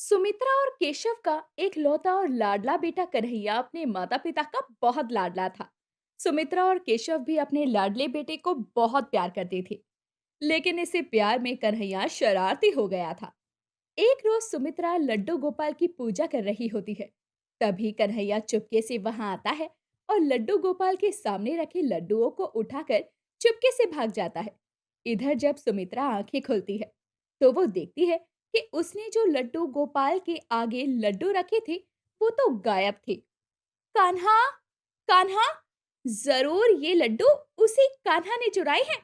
सुमित्रा और केशव का एक लौता और लाडला बेटा कन्हैया अपने माता पिता का बहुत लाडला था। सुमित्रा और केशव भी अपने लाडले बेटे को बहुत प्यार करते थे, लेकिन इसी प्यार में कन्हैया शरारती हो गया था। एक रोज सुमित्रा लड्डू गोपाल की पूजा कर रही होती है। तभी कन्हैया चुपके से वहां आता है और लड्डू गोपाल के सामने रखे लड्डुओं को उठाकर चुपके से भाग जाता है। इधर जब सुमित्रा आंखें खोलती है तो वो देखती है कि उसने जो लड्डू गोपाल के आगे लड्डू रखे थे वो तो गायब थे। कान्हा, कान्हा, जरूर ये लड्डू उसी कान्हा ने चुराए हैं।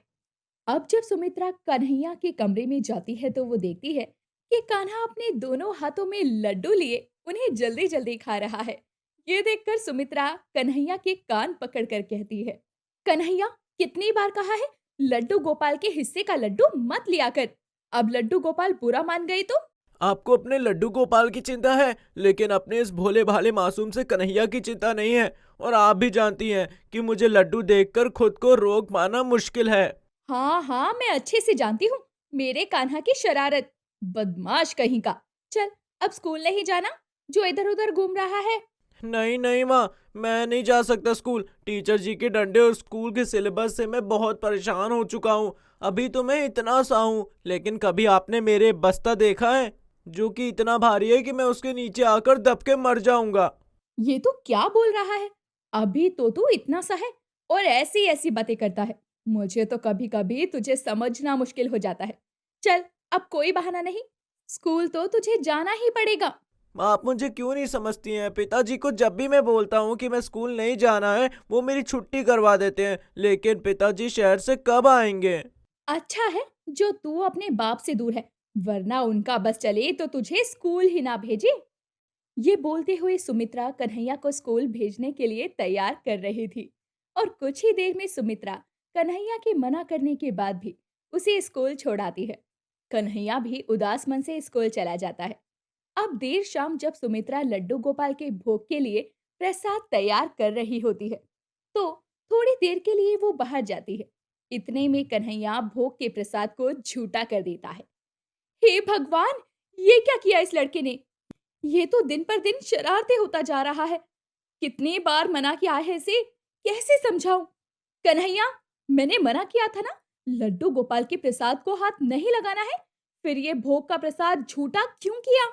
अब जब सुमित्रा कन्हैया के कमरे में जाती है तो वो देखती है कि कान्हा अपने दोनों हाथों में लड्डू लिए उन्हें जल्दी जल्दी खा रहा है। ये देखकर सुमित्रा कन्हैया के कान पकड़कर कहती है, कन्हैया, कितनी बार कहा है लड्डू गोपाल के हिस्से का लड्डू मत लिया कर। अब लड्डू गोपाल बुरा मान गई तो। आपको अपने लड्डू गोपाल की चिंता है, लेकिन अपने इस भोले भाले मासूम से कन्हैया की चिंता नहीं है। और आप भी जानती हैं कि मुझे लड्डू देखकर खुद को रोक पाना मुश्किल है। हाँ हाँ, मैं अच्छे से जानती हूँ मेरे कान्हा की शरारत। बदमाश कहीं का। चल, अब स्कूल नहीं जाना जो इधर उधर घूम रहा है। नहीं नहीं माँ, मैं नहीं जा सकता स्कूल। टीचर जी के डंडे और स्कूल के सिलेबस से मैं बहुत परेशान हो चुका हूँ। अभी तो मैं इतना सा हूँ, लेकिन कभी आपने मेरे बस्ता देखा है जो कि इतना भारी है कि मैं उसके नीचे आकर दब के मर जाऊंगा। ये तो क्या बोल रहा है? अभी तो तू इतना सा है और ऐसी ऐसी बातें करता है। मुझे तो कभी कभी तुझे समझना मुश्किल हो जाता है। चल, अब कोई बहाना नहीं, स्कूल तो तुझे जाना ही पड़ेगा। आप मुझे क्यों नहीं समझती हैं? पिताजी को जब भी मैं बोलता हूँ कि मैं स्कूल नहीं जाना है, वो मेरी छुट्टी करवा देते हैं। लेकिन पिताजी शहर से कब आएंगे? अच्छा है जो तू अपने बाप से दूर है, वरना उनका बस चले तो तुझे स्कूल ही ना भेजे। ये बोलते हुए सुमित्रा कन्हैया को स्कूल भेजने के लिए तैयार कर रही थी और कुछ ही देर में सुमित्रा कन्हैया के मना करने के बाद भी उसे स्कूल छोड़ाती है। कन्हैया भी उदास मन से स्कूल चला जाता है। अब देर शाम जब सुमित्रा लड्डू गोपाल के भोग के लिए प्रसाद तैयार कर रही होती है तो थोड़ी देर के लिए वो बाहर जाती है। इतने में कन्हैया भोग के प्रसाद को झूठा कर देता है। हे भगवान, ये क्या किया इस लड़के ने? ये तो दिन पर दिन शरारते होता जा रहा है। कितनी बार मना किया है इसे, कैसे समझाऊं? कन्हैया, मैंने मना किया था ना, लड्डू गोपाल के प्रसाद को हाथ नहीं लगाना है। फिर ये भोग का प्रसाद झूठा क्यों किया?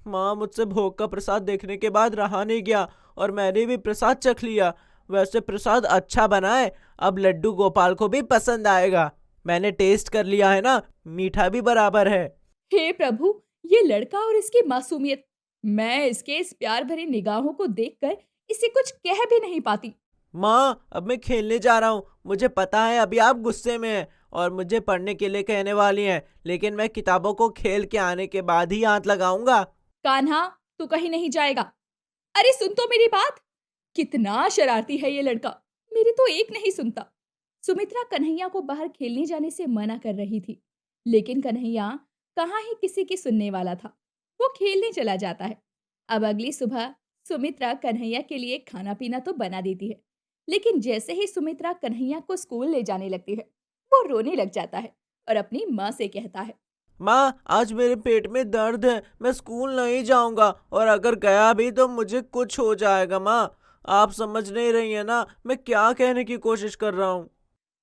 माँ, मुझसे भोग का प्रसाद देखने के बाद रहा नहीं गया और मैंने भी प्रसाद चख लिया। वैसे प्रसाद अच्छा बना है, अब लड्डू गोपाल को भी पसंद आएगा। मैंने टेस्ट कर लिया है ना, मीठा भी बराबर है। हे प्रभु, ये लड़का और इसकी मासूमियत। मैं इसके इस प्यार भरी निगाहों को देखकर इसे कुछ कह भी नहीं पाती। माँ, अब मैं खेलने जा रहा हूँ। मुझे पता है अभी आप गुस्से में हैं और मुझे पढ़ने के लिए कहने वाली हैं, लेकिन मैं किताबों को खेल के आने के बाद ही हाथ लगाऊंगा। कान्हा, तू कहीं नहीं जाएगा। अरे सुन तो मेरी बात। कितना शरारती है ये लड़का, मेरी तो एक नहीं सुनता। सुमित्रा कन्हैया को बाहर खेलने जाने से मना कर रही थी, लेकिन कन्हैया कहाँ ही किसी की सुनने वाला था। वो खेलने चला जाता है। अब अगली सुबह सुमित्रा कन्हैया के लिए खाना पीना तो बना देती है, लेकिन जैसे ही सुमित्रा कन्हैया को स्कूल ले जाने लगती है वो रोने लग जाता है और अपनी माँ से कहता है, माँ, आज मेरे पेट में दर्द है, मैं स्कूल नहीं जाऊंगा और अगर गया भी तो मुझे कुछ हो जाएगा। माँ, आप समझ नहीं रही है ना मैं क्या कहने की कोशिश कर रहा हूँ।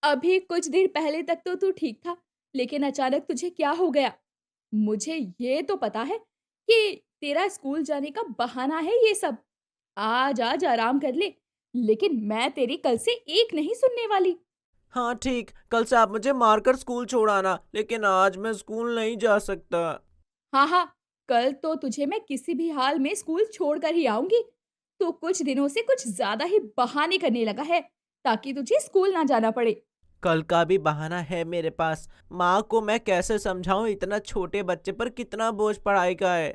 अभी कुछ देर पहले तक तो तू ठीक था, लेकिन अचानक तुझे क्या हो गया? मुझे ये तो पता है कि तेरा स्कूल जाने का बहाना है ये सब। आज आज आराम कर ले, लेकिन मैं तेरी कल से एक नहीं सुनने वाली। हाँ ठीक, कल से आप मुझे मारकर स्कूल छोड़ाना, लेकिन आज मैं स्कूल नहीं जा सकता। हाँ हाँ, कल तो तुझे मैं किसी भी हाल में स्कूल छोड़कर ही आऊंगी। तू कुछ दिनों से कुछ ज्यादा ही बहाने करने लगा है ताकि तुझे स्कूल ना जाना पड़े। कल का भी बहाना है मेरे पास। माँ को मैं कैसे समझाऊं इतना छोटे बच्चे पर कितना बोझ पढ़ाई का है।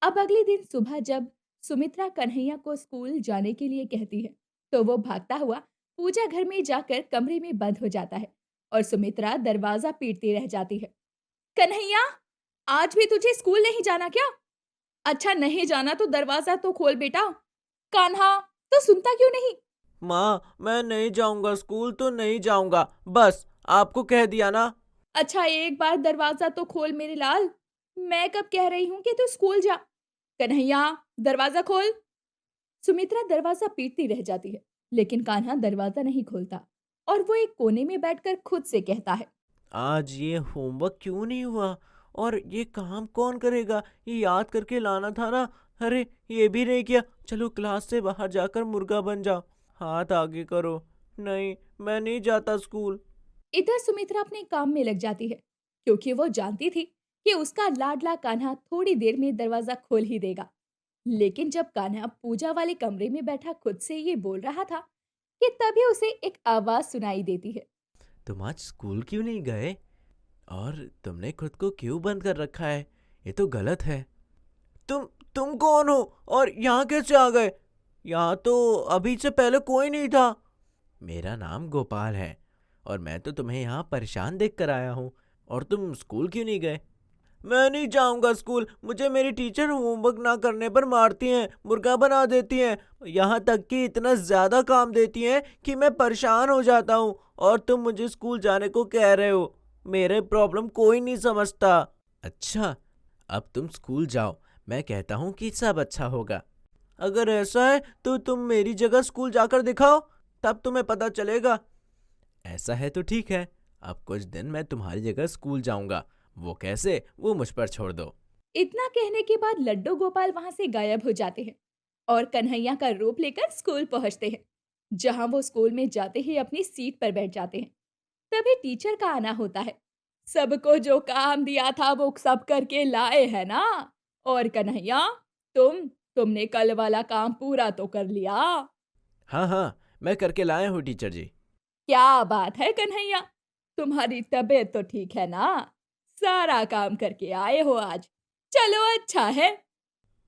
अब अगले दिन सुबह जब सुमित्रा कन्हैया को स्कूल जाने के लिए कहती है तो वो भागता हुआ पूजा घर में जाकर कमरे में बंद हो जाता है और सुमित्रा दरवाजा पीटती रह जाती है। कन्हैया, आज भी तुझे स्कूल नहीं जाना क्या? अच्छा, नहीं जाना तो दरवाजा तो खोल बेटा। कान्हा, तो सुनता क्यों नहीं? माँ, मैं नहीं जाऊंगा स्कूल, तो नहीं जाऊंगा, बस आपको कह दिया ना। अच्छा, एक बार दरवाजा तो खोल मेरे लाल। मैं कब कह रही हूँ कि तू स्कूल जा। कन्हैया, दरवाजा खोल। सुमित्रा दरवाजा पीटती रह जाती है, लेकिन कान्हा दरवाजा नहीं खोलता और वो एक कोने में बैठकर खुद से कहता है। आज ये होमवर्क क्यों नहीं हुआ? और ये काम कौन करेगा? ये याद करके लाना था ना। अरे ये भी नहीं किया। चलो क्लास से बाहर जाकर मुर्गा बन जाओ। हाथ आगे करो। नहीं, मैं नहीं जाता स्कूल। इधर सुमित्रा अपने काम में लग जाती है, क्योंकि वो जानती थी कि उसका लाडला कान्हा थोड़ी देर में दरवाजा खोल ही देगा। लेकिन जब कान्हा पूजा वाले कमरे में बैठा खुद से ये बोल रहा था कि तभी उसे एक आवाज सुनाई देती है। तुम आज स्कूल क्यों नहीं गए? और तुमने खुद को क्यों बंद कर रखा है? ये तो गलत है। तुम तुम कौन हो और यहाँ कैसे आ गए? यहाँ तो अभी से पहले कोई नहीं था। मेरा नाम गोपाल है और मैं तो तुम्हें यहाँ परेशान देख कर आया हूँ। और तुम स्कूल क्यों नहीं गए? मैं नहीं जाऊंगा स्कूल। मुझे मेरी टीचर होमवर्क ना करने पर मारती हैं, मुर्गा बना देती हैं। यहाँ तक कि इतना ज्यादा काम देती हैं कि मैं परेशान हो जाता हूँ। और तुम मुझे स्कूल जाने को कह रहे हो। मेरे प्रॉब्लम कोई नहीं समझता। अच्छा, अब तुम स्कूल जाओ। मैं कहता हूँ कि सब अच्छा होगा। अगर ऐसा है तो तुम मेरी जगह स्कूल जाकर दिखाओ, तब तुम्हें पता चलेगा। ऐसा है तो ठीक है। अब कुछ दिन मैं तुम्हारी जगह स्कूल जाऊंगा। वो कैसे, वो मुझ पर छोड़ दो। इतना कहने के बाद लड्डू गोपाल वहां से गायब हो जाते हैं और कन्हैया का रूप लेकर स्कूल पहुंचते हैं, जहां वो स्कूल में जाते ही अपनी सीट पर बैठ जाते हैं। तभी टीचर का आना होता है। सबको जो काम दिया था वो सब करके लाए है ना? और कन्हैया, तुमने कल वाला काम पूरा तो कर लिया। हाँ हाँ, मैं करके लाया हूँ टीचर जी। क्या बात है कन्हैया, तुम्हारी तबीयत तो ठीक है ना? सारा काम करके आए हो आज। चलो अच्छा है।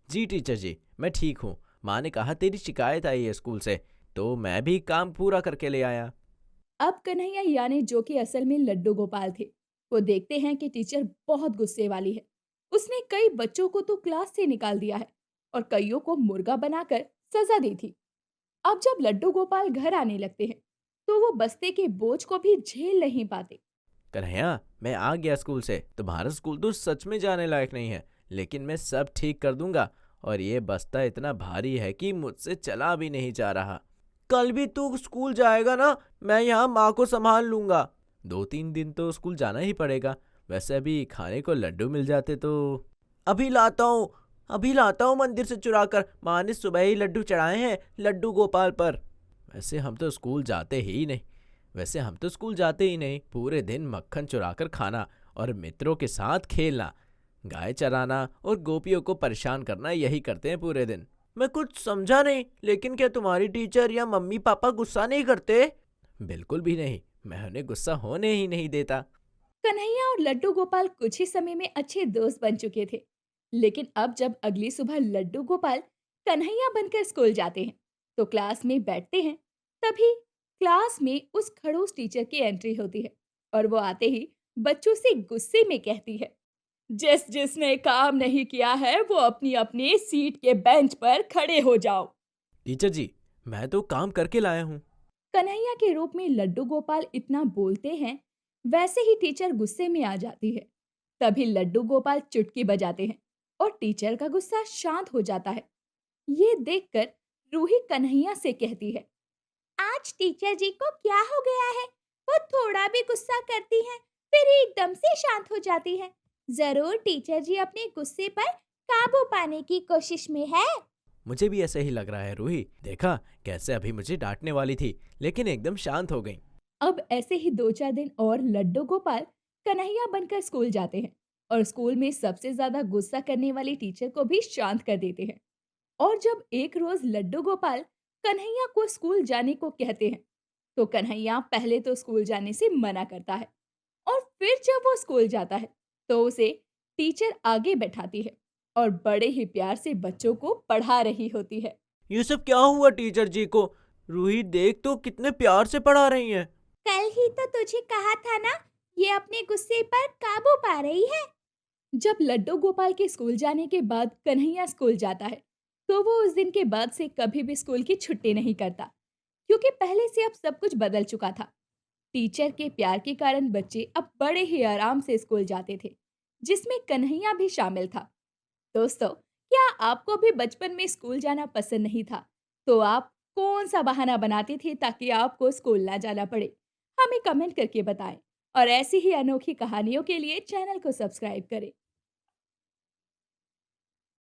जी टीचर जी, मैं ठीक हूँ। माँ ने कहा तेरी शिकायत आई है स्कूल से, तो मैं भी काम पूरा करके ले आया। अब कन्हैया यानी जो कि असल में लड्डू गोपाल थे, वो देखते हैं कि टीचर बहुत गुस्से वाली है। उसने कई बच्चों को तो क्लास से निकाल दिया है और कईयों को मुर्गा बनाकर सजा दी थी। अब जब लड्डू गोपाल घर आने लगते हैं, तो वो बस्ते के बोझ को भी झेल नहीं पाते। कन्हैया, मैं आ गया स्कूल से। तुम्हारा स्कूल तो सच में जाने लायक नहीं है, लेकिन मैं सब ठीक कर दूंगा। और ये बस्ता इतना भारी है कि मुझसे चला भी नहीं जा रहा। कल भी तू स्कूल जाएगा ना? मैं यहाँ माँ को संभाल लूंगा। 2-3 दिन तो स्कूल जाना ही पड़ेगा। वैसे अभी खाने को लड्डू मिल जाते तो। अभी लाता हूँ। अभी लाता हूँ मंदिर से चुरा कर। माँ ने सुबह ही लड्डू चढ़ाए हैं लड्डू गोपाल पर। वैसे हम तो स्कूल जाते ही नहीं। वैसे हम तो स्कूल जाते ही नहीं। पूरे दिन मक्खन चुराकर खाना और मित्रों के साथ खेलना, गाय चराना और गोपियों को परेशान करना, यही करते हैं पूरे दिन। मैं कुछ समझा नहीं, लेकिन क्या तुम्हारी टीचर या मम्मी पापा गुस्सा नहीं करते? बिल्कुल भी नहीं। मैं उन्हें गुस्सा होने ही नहीं देता। कन्हैया और लड्डू गोपाल कुछ ही समय में अच्छे दोस्त बन चुके थे। लेकिन अब जब अगली सुबह लड्डू गोपाल कन्हैया बनकर स्कूल जाते हैं, तो क्लास में बैठते हैं। तभी क्लास में उस खड़ूस टीचर की एंट्री होती है और वो आते ही बच्चों से गुस्से में कहती है, जिसने काम नहीं किया है वो अपनी अपनी सीट के बेंच पर खड़े हो जाओ। टीचर जी, मैं तो काम करके लाया हूँ। कन्हैया के रूप में लड्डू गोपाल इतना बोलते हैं, वैसे ही टीचर गुस्से में आ जाती है। तभी लड्डू गोपाल चुटकी बजाते हैं और टीचर का गुस्सा शांत हो जाता है। ये देखकर रूही कन्हैया से कहती है, आज टीचर जी को क्या हो गया है? वो थोड़ा भी गुस्सा करती हैं, फिर एकदम से शांत हो जाती हैं। जरूर टीचर जी अपने गुस्से पर काबू पाने की कोशिश में है। मुझे भी ऐसे ही लग रहा है रूही। देखा कैसे अभी मुझे डांटने वाली थी, लेकिन एकदम शांत हो गई। अब ऐसे ही 2-4 दिन और लड्डू गोपाल कन्हैया बनकर स्कूल जाते हैं और स्कूल में सबसे ज्यादा गुस्सा करने वाली टीचर को भी शांत कर देते हैं। और जब एक रोज लड्डू गोपाल कन्हैया को स्कूल जाने को कहते हैं, तो कन्हैया पहले तो स्कूल जाने से मना करता है और फिर जब वो स्कूल जाता है, तो उसे टीचर आगे बैठाती है और बड़े ही प्यार से बच्चों को पढ़ा रही होती है। ये सब क्या हुआ टीचर जी को? रूही देख तो कितने प्यार से पढ़ा रही हैं। कल ही तो तुझे कहा था ना, ये अपने गुस्से पर काबू पा रही है। जब लड्डू गोपाल के स्कूल जाने के बाद कन्हैया स्कूल जाता है, तो वो उस दिन के बाद से कभी भी स्कूल की छुट्टी नहीं करता, क्योंकि पहले से अब सब कुछ बदल चुका था। टीचर के प्यार के कारण बच्चे अब बड़े ही आराम से स्कूल जाते थे, जिसमें कन्हैया भी शामिल था। दोस्तों, क्या क्या आपको भी बचपन में स्कूल जाना पसंद नहीं था? तो आप कौन-सा बहाना बनाती थी ताकि आपको स्कूल ना जाना पड़े? हमें कमेंट करके बताएं और ऐसी ही अनोखी कहानियों के लिए चैनल को सब्सक्राइब करें।